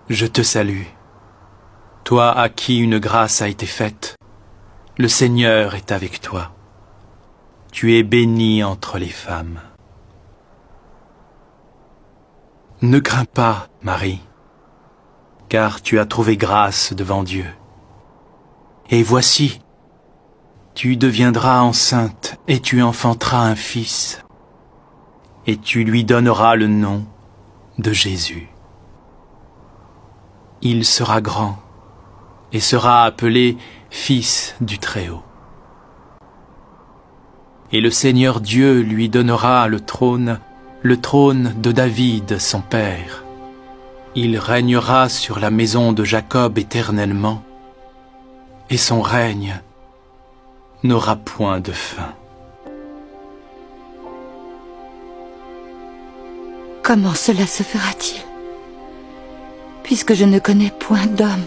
Je te salue, toi à qui une grâce a été faite. Le Seigneur est avec toi. Tu es bénie entre les femmes. Ne crains pas, Marie, car tu as trouvé grâce devant Dieu. Et voici, tu deviendras enceinte et tu enfanteras un fils, et tu lui donneras le nom de Jésus. Il sera grand et sera appelé Fils du Très-Haut. Et le Seigneur Dieu lui donnera le trône de David, son père. Il régnera sur la maison de Jacob éternellement, et son règne n'aura point de fin. Comment cela se fera-t-il, puisque je ne connais point d'homme?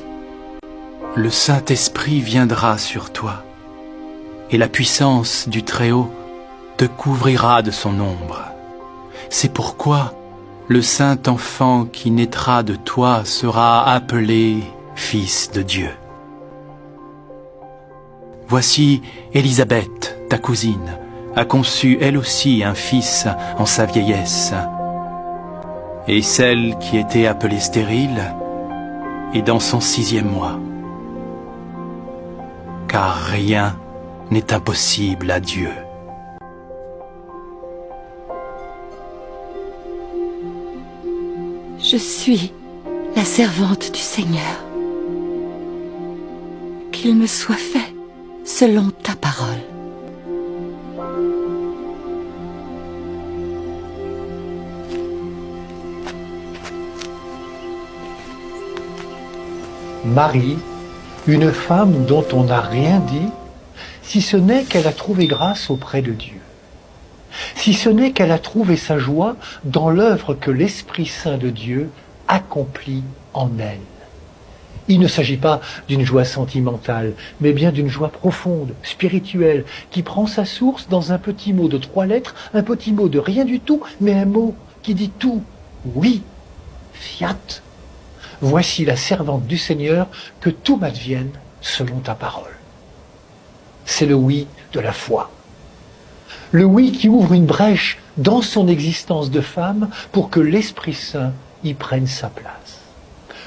Le Saint-Esprit viendra sur toi, et la puissance du Très-Haut te couvrira de son ombre. C'est pourquoi le saint enfant qui naîtra de toi sera appelé Fils de Dieu. Voici Élisabeth, ta cousine, a conçu elle aussi un fils en sa vieillesse. Et celle qui était appelée stérile est dans son 6e mois. Car rien n'est impossible à Dieu. Je suis la servante du Seigneur. Qu'il me soit fait selon ta parole. Marie, une femme dont on n'a rien dit, si ce n'est qu'elle a trouvé grâce auprès de Dieu, si ce n'est qu'elle a trouvé sa joie dans l'œuvre que l'Esprit Saint de Dieu accomplit en elle. Il ne s'agit pas d'une joie sentimentale, mais bien d'une joie profonde, spirituelle, qui prend sa source dans un petit mot de 3 lettres, un petit mot de rien du tout, mais un mot qui dit tout. Oui, fiat. Voici la servante du Seigneur, que tout m'advienne selon ta parole. C'est le oui de la foi. Le oui qui ouvre une brèche dans son existence de femme pour que l'Esprit Saint y prenne sa place.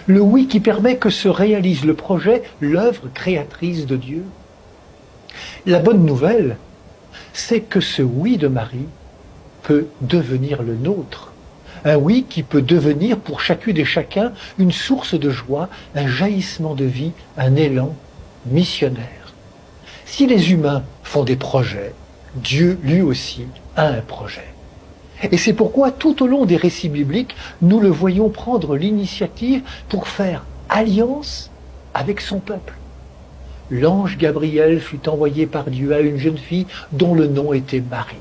Le oui qui permet que se réalise le projet, l'œuvre créatrice de Dieu. La bonne nouvelle, c'est que ce oui de Marie peut devenir le nôtre. Un oui qui peut devenir pour chacune et chacun une source de joie, un jaillissement de vie, un élan missionnaire. Si les humains font des projets, Dieu lui aussi a un projet. Et c'est pourquoi tout au long des récits bibliques, nous le voyons prendre l'initiative pour faire alliance avec son peuple. L'ange Gabriel fut envoyé par Dieu à une jeune fille dont le nom était Marie.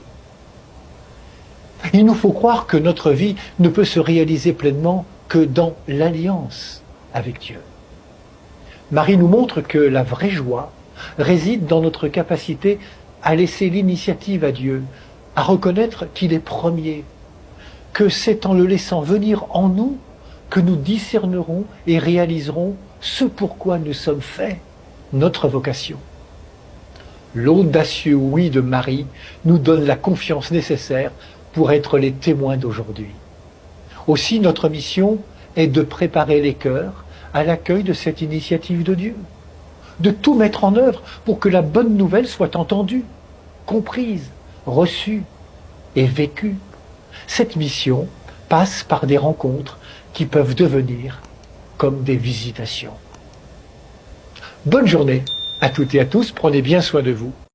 Il nous faut croire que notre vie ne peut se réaliser pleinement que dans l'alliance avec Dieu. Marie nous montre que la vraie joie réside dans notre capacité à laisser l'initiative à Dieu, à reconnaître qu'il est premier, que c'est en le laissant venir en nous que nous discernerons et réaliserons ce pourquoi nous sommes faits, notre vocation. L'audacieux oui de Marie nous donne la confiance nécessaire pour être les témoins d'aujourd'hui. Aussi, notre mission est de préparer les cœurs à l'accueil de cette initiative de Dieu, de tout mettre en œuvre pour que la bonne nouvelle soit entendue, comprise, reçue et vécue. Cette mission passe par des rencontres qui peuvent devenir comme des visitations. Bonne journée à toutes et à tous, prenez bien soin de vous.